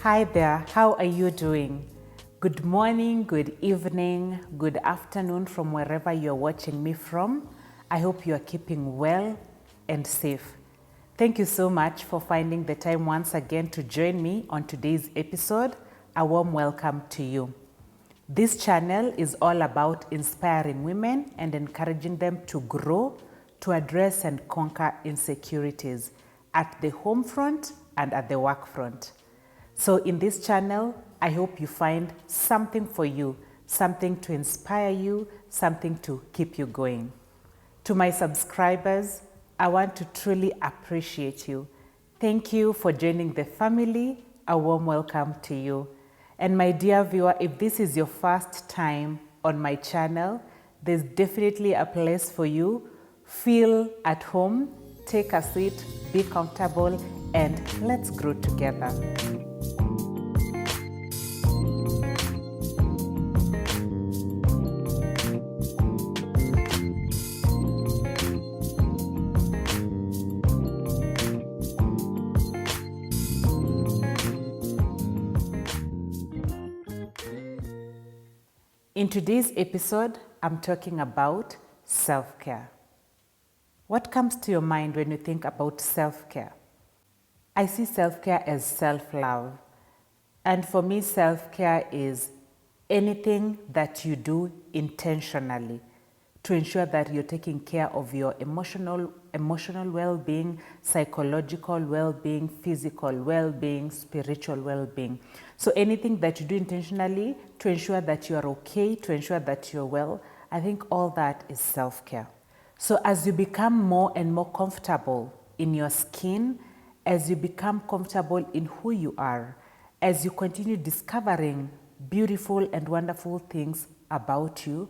Hi there, how are you doing? Good morning, good evening, good afternoon from wherever you're watching me from. I hope you are keeping well and safe. Thank you so much for finding the time once again to join me on today's episode. A warm welcome to you. This channel is all about inspiring women and encouraging them to grow, to address and conquer insecurities at the home front and at the work front. So in this channel, I hope you find something for you, something to inspire you, something to keep you going. To my subscribers, I want to truly appreciate you. Thank you for joining the family. A warm welcome to you. And my dear viewer, if this is your first time on my channel, there's definitely a place for you. Feel at home, take a seat, be comfortable, and let's grow together. In today's episode, I'm talking about self-care. What comes to your mind when you think about self-care? I see self-care as self-love. And for me, self-care is anything that you do intentionally to ensure that you're taking care of your emotional well-being, psychological well-being, physical well-being, spiritual well-being. So anything that you do intentionally to ensure that you're okay, to ensure that you're well, I think all that is self-care. So as you become more and more comfortable in your skin, as you become comfortable in who you are, as you continue discovering beautiful and wonderful things about you,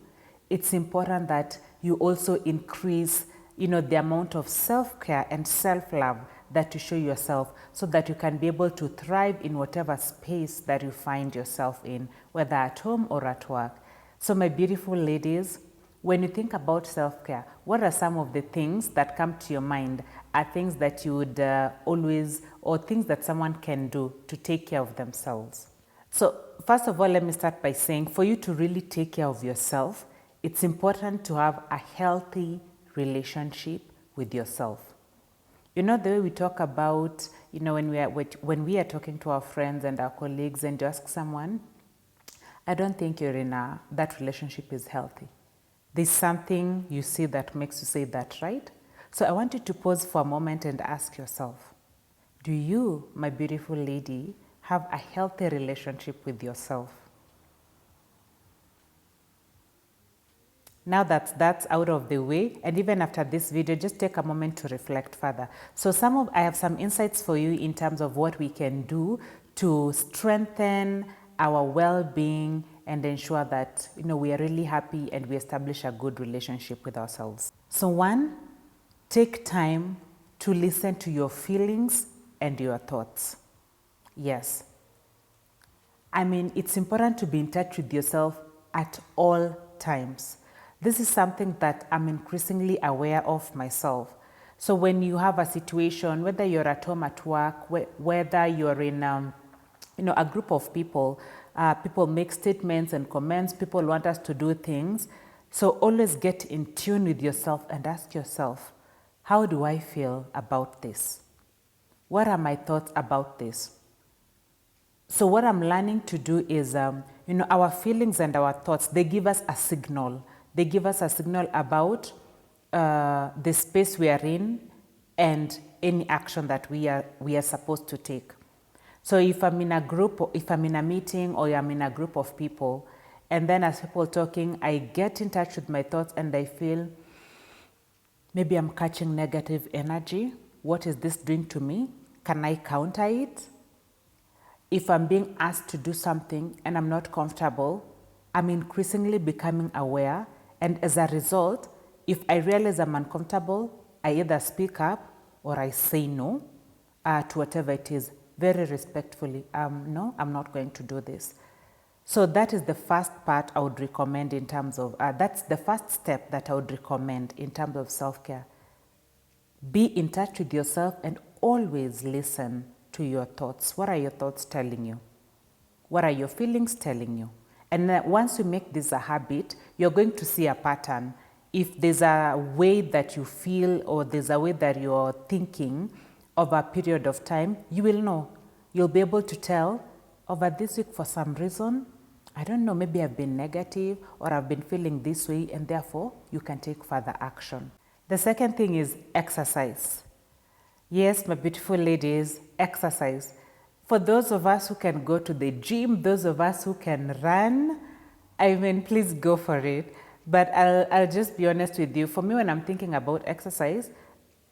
it's important that you also increase, the amount of self-care and self-love that you show yourself so that you can be able to thrive in whatever space that you find yourself in, whether at home or at work. So my beautiful ladies, when you think about self-care, what are some of the things that come to your mind? Are things that you would always, or things that someone can do to take care of themselves? So first of all, let me start by saying, for you to really take care of yourself, it's important to have a healthy relationship with yourself. The way we talk about, when we are talking to our friends and our colleagues and you ask someone, I don't think that relationship is healthy. There's something you see that makes you say that, right? So I want you to pause for a moment and ask yourself, do you, my beautiful lady, have a healthy relationship with yourself? Now that that's out of the way, and even after this video, just take a moment to reflect further. So I have some insights for you in terms of what we can do to strengthen our well-being and ensure that we are really happy and we establish a good relationship with ourselves. So one, take time to listen to your feelings and your thoughts. Yes. It's important to be in touch with yourself at all times. This is something that I'm increasingly aware of myself. So when you have a situation, whether you're at home, at work, whether you're in a group of people, people make statements and comments, people want us to do things. So always get in tune with yourself and ask yourself, how do I feel about this? What are my thoughts about this? So what I'm learning to do is, our feelings and our thoughts, they give us a signal. They give us a signal about the space we are in and any action that we are supposed to take. So if I'm in a group, or if I'm in a meeting, or I'm in a group of people, and then as people talking, I get in touch with my thoughts and I feel maybe I'm catching negative energy. What is this doing to me? Can I counter it? If I'm being asked to do something and I'm not comfortable, I'm increasingly becoming aware. And as a result, if I realize I'm uncomfortable, I either speak up or I say no to whatever it is, very respectfully. No, I'm not going to do this. So that is the first part I would recommend in terms of, that's the first step that I would recommend in terms of self-care. Be in touch with yourself and always listen to your thoughts. What are your thoughts telling you? What are your feelings telling you? And then once you make this a habit, you're going to see a pattern. If there's a way that you feel or there's a way that you're thinking over a period of time, you will know. You'll be able to tell over this week for some reason, I don't know, maybe I've been negative or I've been feeling this way, and therefore you can take further action. The second thing is exercise. Yes, my beautiful ladies, exercise. For those of us who can go to the gym, those of us who can run, I mean, please go for it. But I'll just be honest with you. For me, when I'm thinking about exercise,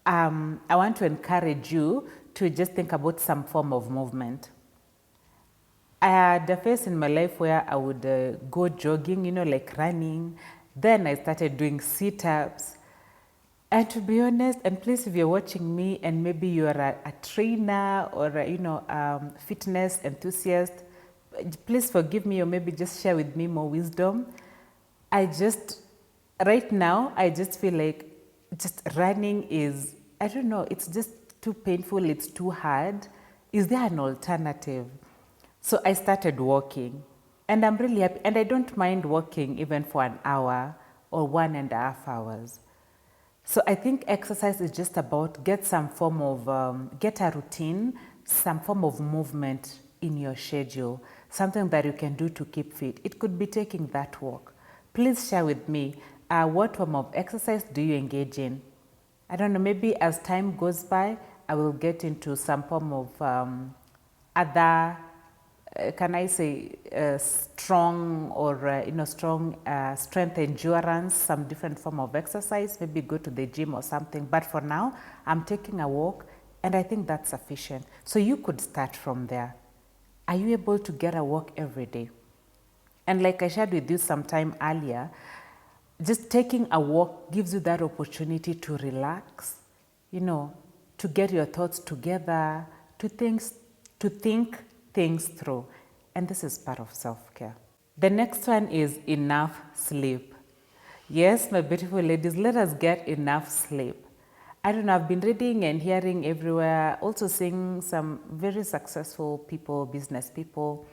I want to encourage you to just think about some form of movement. I had a phase in my life where I would go jogging, like running. Then I started doing sit-ups. And to be honest, and please, if you're watching me and maybe you're a trainer or fitness enthusiast, please forgive me or maybe just share with me more wisdom. Right now, I just feel like just running is, I don't know, it's just too painful, it's too hard. Is there an alternative? So I started walking, and I'm really happy. And I don't mind walking even for an hour or 1.5 hours. So I think exercise is just about get a routine, some form of movement in your schedule, something that you can do to keep fit. It could be taking that walk. Please share with me, what form of exercise do you engage in? I don't know, maybe as time goes by, I will get into some form of other, can I say, strong or, strong strength endurance, some different form of exercise, maybe go to the gym or something. But for now, I'm taking a walk, and I think that's sufficient. So you could start from there. Are you able to get a walk every day? And like I shared with you some time earlier, just taking a walk gives you that opportunity to relax, to get your thoughts together, to think things through. And this is part of self-care. The next one is enough sleep. Yes, my beautiful ladies, let us get enough sleep. I don't know, I've been reading and hearing everywhere, also seeing some very successful people, business people,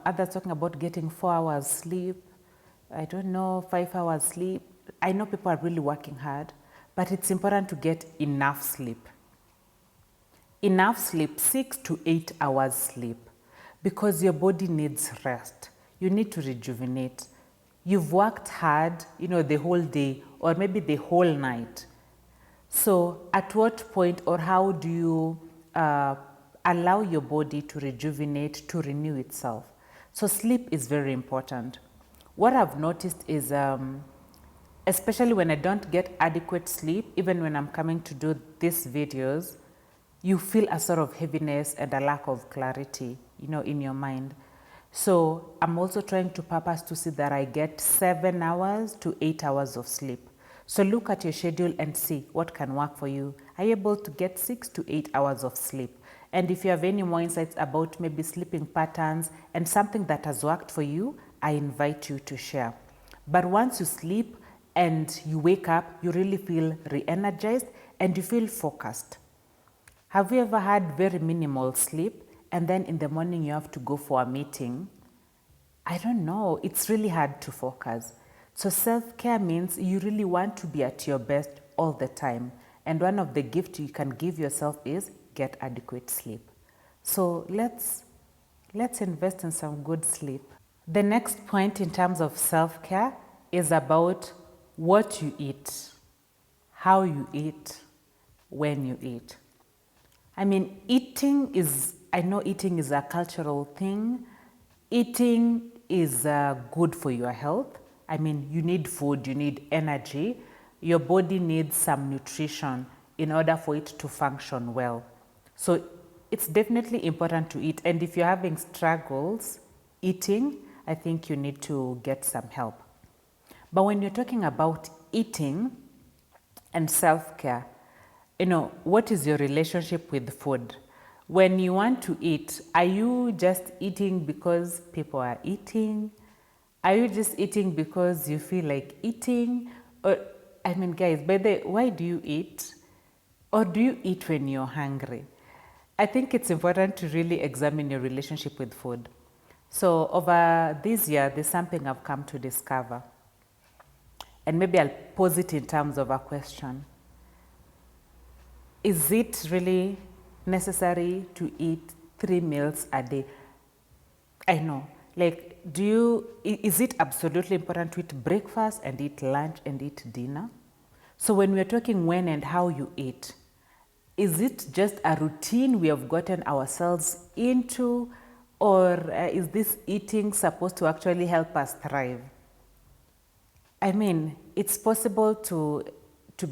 others talking about getting 4 hours sleep. I don't know, 5 hours sleep. I know people are really working hard, but it's important to get enough sleep. Enough sleep, 6 to 8 hours sleep, because your body needs rest. You need to rejuvenate. You've worked hard, the whole day or maybe the whole night. So at what point or how do you allow your body to rejuvenate, to renew itself? So sleep is very important. What I've noticed is, especially when I don't get adequate sleep, even when I'm coming to do these videos, you feel a sort of heaviness and a lack of clarity, in your mind. So I'm also trying to purpose to see that I get 7 hours to 8 hours of sleep. So look at your schedule and see what can work for you. Are you able to get 6 to 8 hours of sleep? And if you have any more insights about maybe sleeping patterns and something that has worked for you, I invite you to share. But once you sleep and you wake up, you really feel re-energized and you feel focused. Have you ever had very minimal sleep and then in the morning you have to go for a meeting? I don't know, it's really hard to focus. So self-care means you really want to be at your best all the time. And one of the gifts you can give yourself is get adequate sleep. So let's invest in some good sleep. The next point in terms of self-care is about what you eat, how you eat, when you eat. I mean, I know eating is a cultural thing. Eating is good for your health. I mean, you need food, you need energy. Your body needs some nutrition in order for it to function well. So it's definitely important to eat. And if you're having struggles eating, I think you need to get some help. But when you're talking about eating and self-care, what is your relationship with food? When you want to eat, are you just eating because people are eating? Are you just eating because you feel like eating? Or, I mean, guys, why do you eat? Or do you eat when you're hungry? I think it's important to really examine your relationship with food. So over this year, there's something I've come to discover. And maybe I'll pose it in terms of a question. Is it really necessary to eat 3 meals a day? I know. Like, is it absolutely important to eat breakfast and eat lunch and eat dinner? So when we're talking when and how you eat, is it just a routine we have gotten ourselves into, or is this eating supposed to actually help us thrive? I mean, it's possible to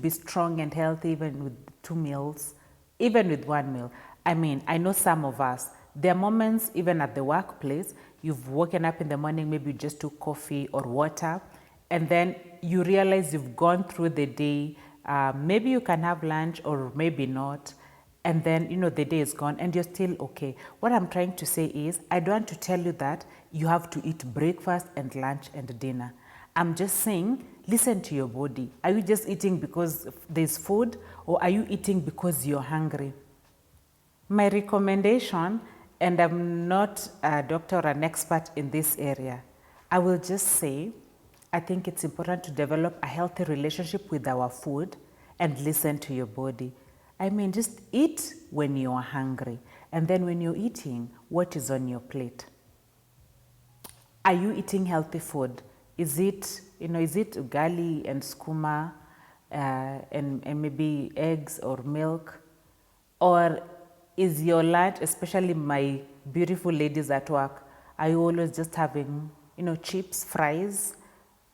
be strong and healthy even with 2 meals, even with 1 meal. I mean, I know some of us, there are moments even at the workplace, you've woken up in the morning, maybe you just took coffee or water, and then you realize you've gone through the day. Maybe you can have lunch or maybe not, and then the day is gone and you're still okay. What I'm trying to say is, I don't want to tell you that you have to eat breakfast and lunch and dinner. I'm just saying, listen to your body. Are you just eating because there's food, or are you eating because you're hungry? My recommendation, and I'm not a doctor or an expert in this area, I will just say, I think it's important to develop a healthy relationship with our food and listen to your body. I mean, just eat when you are hungry. And then when you're eating, what is on your plate? Are you eating healthy food? Is it ugali and skuma and maybe eggs or milk? Or is your lunch, especially my beautiful ladies at work, are you always just having, chips, fries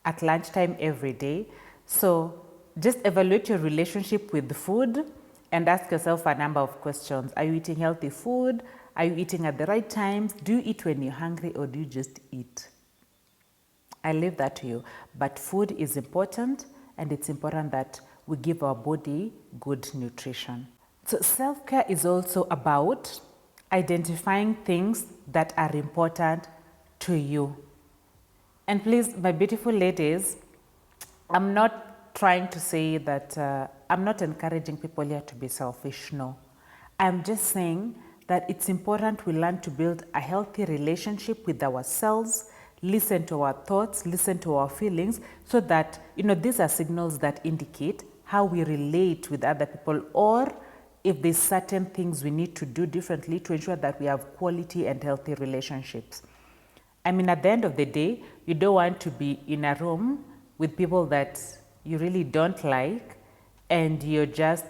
at lunchtime every day? So just evaluate your relationship with food and ask yourself a number of questions. Are you eating healthy food? Are you eating at the right times? Do you eat when you're hungry, or do you just eat? I leave that to you. But food is important, and it's important that we give our body good nutrition. So self-care is also about identifying things that are important to you. And please, my beautiful ladies, I'm not trying to say that, I'm not encouraging people here to be selfish, no. I'm just saying that it's important we learn to build a healthy relationship with ourselves, listen to our thoughts, listen to our feelings, so that, these are signals that indicate how we relate with other people, or if there's certain things we need to do differently to ensure that we have quality and healthy relationships. I mean, at the end of the day, you don't want to be in a room with people that you really don't like, and you're just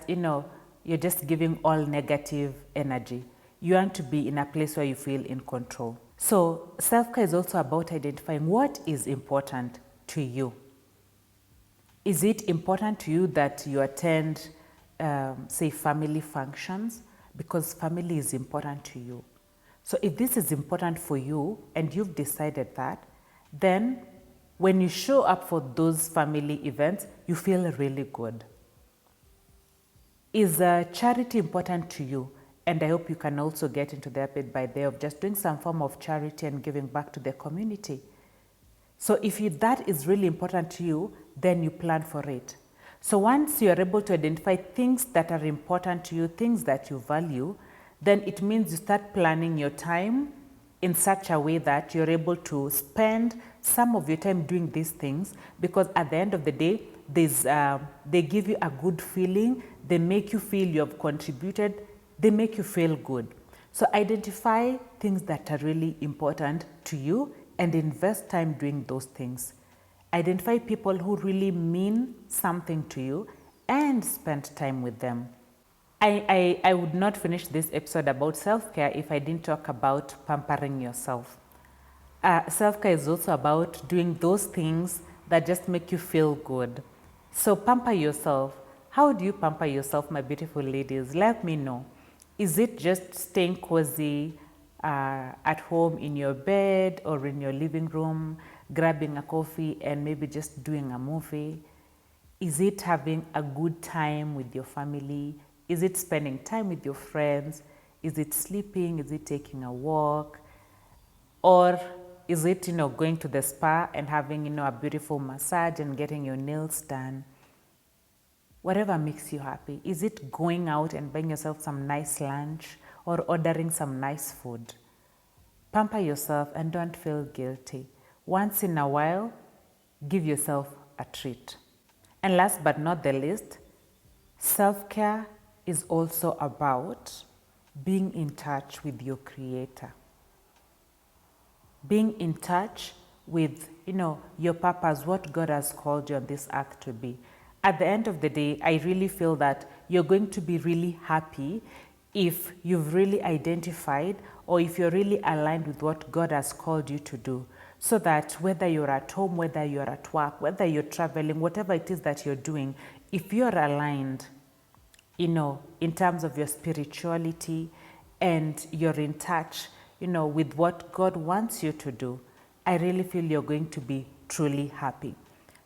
giving all negative energy. You want to be in a place where you feel in control. So self-care is also about identifying what is important to you. Is it important to you that you attend, say, family functions? Because family is important to you. So if this is important for you and you've decided that, then when you show up for those family events, you feel really good. Is charity important to you? And I hope you can also get into the habit by day of just doing some form of charity and giving back to the community. So if that is really important to you, then you plan for it. So once you are able to identify things that are important to you, things that you value, then it means you start planning your time in such a way that you're able to spend some of your time doing these things, because at the end of the day, they give you a good feeling, they make you feel you have contributed, they make you feel good. So identify things that are really important to you and invest time doing those things. Identify people who really mean something to you and spend time with them. I would not finish this episode about self-care if I didn't talk about pampering yourself. Self-care is also about doing those things that just make you feel good. So pamper yourself. How do you pamper yourself, my beautiful ladies? Let me know. Is it just staying cozy at home in your bed or in your living room, grabbing a coffee and maybe just doing a movie? Is it having a good time with your family? Is it spending time with your friends? Is it sleeping? Is it taking a walk? Or is it, going to the spa and having, a beautiful massage and getting your nails done? Whatever makes you happy. Is it going out and buying yourself some nice lunch or ordering some nice food. Pamper yourself and don't feel guilty. Once in a while, give yourself a treat. And last but not the least, self-care is also about being in touch with your Creator. Being in touch with, your purpose, what God has called you on this earth to be. At the end of the day, I really feel that you're going to be really happy if you've really identified or if you're really aligned with what God has called you to do. So that whether you're at home, whether you're at work, whether you're traveling, whatever it is that you're doing, if you're aligned, in terms of your spirituality and you're in touch, with what God wants you to do, I really feel you're going to be truly happy.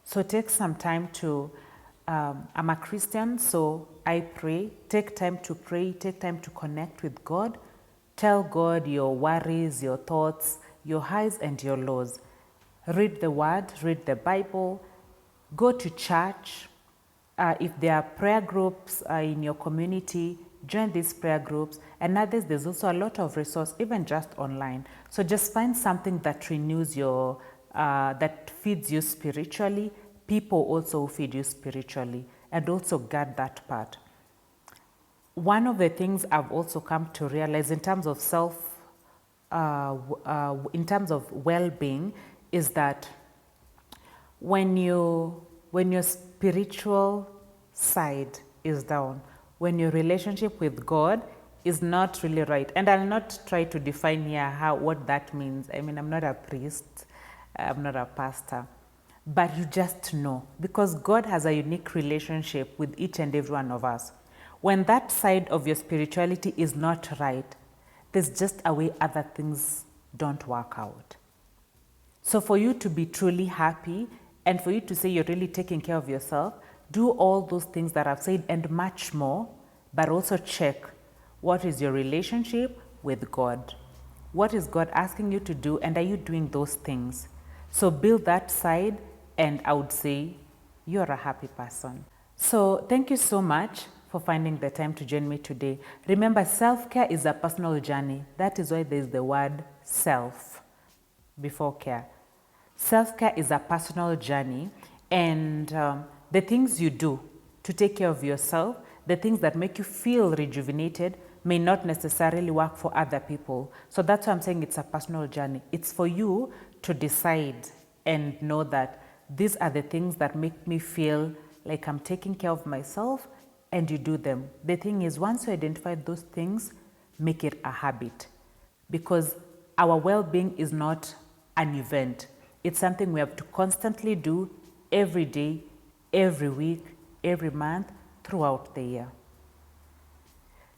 So take some time to, I'm a Christian, so I pray. Take time to pray, take time to connect with God. Tell God your worries, your thoughts, your highs and your lows. Read the Word, read the Bible, go to church. If there are prayer groups in your community, join these prayer groups. And others, there's also a lot of resource, even just online. So just find something that renews that feeds you spiritually. People also feed you spiritually, and also guard that part. One of the things I've also come to realize in terms of in terms of well-being is that when your spiritual side is down, when your relationship with God is not really right, and I'll not try to define here what that means. I mean, I'm not a priest, I'm not a pastor, but you just know, because God has a unique relationship with each and every one of us. When that side of your spirituality is not right, there's just a way other things don't work out. So for you to be truly happy and for you to say you're really taking care of yourself, do all those things that I've said and much more, but also check what is your relationship with God. What is God asking you to do, and are you doing those things? So build that side, and I would say you're a happy person. So thank you so much for finding the time to join me today. Remember, self-care is a personal journey. That is why there's the word self before care. Self-care is a personal journey, and the things you do to take care of yourself, the things that make you feel rejuvenated, may not necessarily work for other people. So that's why I'm saying it's a personal journey. It's for you to decide and know that these are the things that make me feel like I'm taking care of myself, and you do them. The thing is, once you identify those things, make it a habit, because our well-being is not an event. It's something we have to constantly do every day, every week, every month, throughout the year.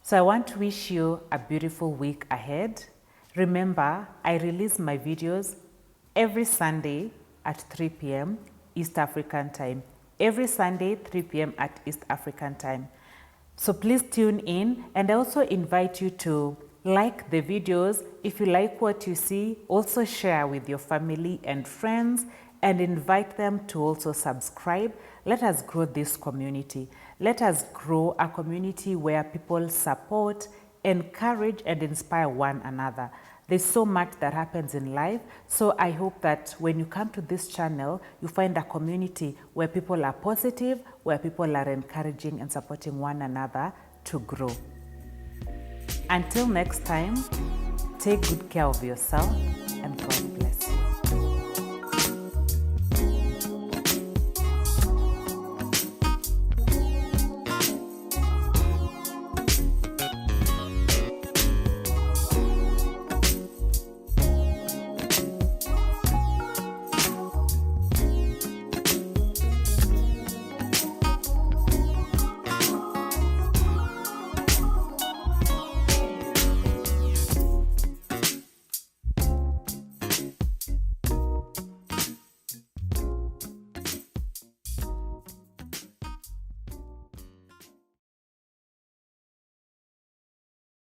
So I want to wish you a beautiful week ahead. Remember, I release my videos every Sunday at 3 p.m. East African time. Every Sunday, 3 p.m. at East African time. So please tune in, and I also invite you to like the videos. If you like what you see, also share with your family and friends, and invite them to also subscribe. Let us grow this community. Let us grow a community where people support, encourage, and inspire one another. There's so much that happens in life, so I hope that when you come to this channel, you find a community where people are positive, where people are encouraging and supporting one another to grow. Until next time, take good care of yourself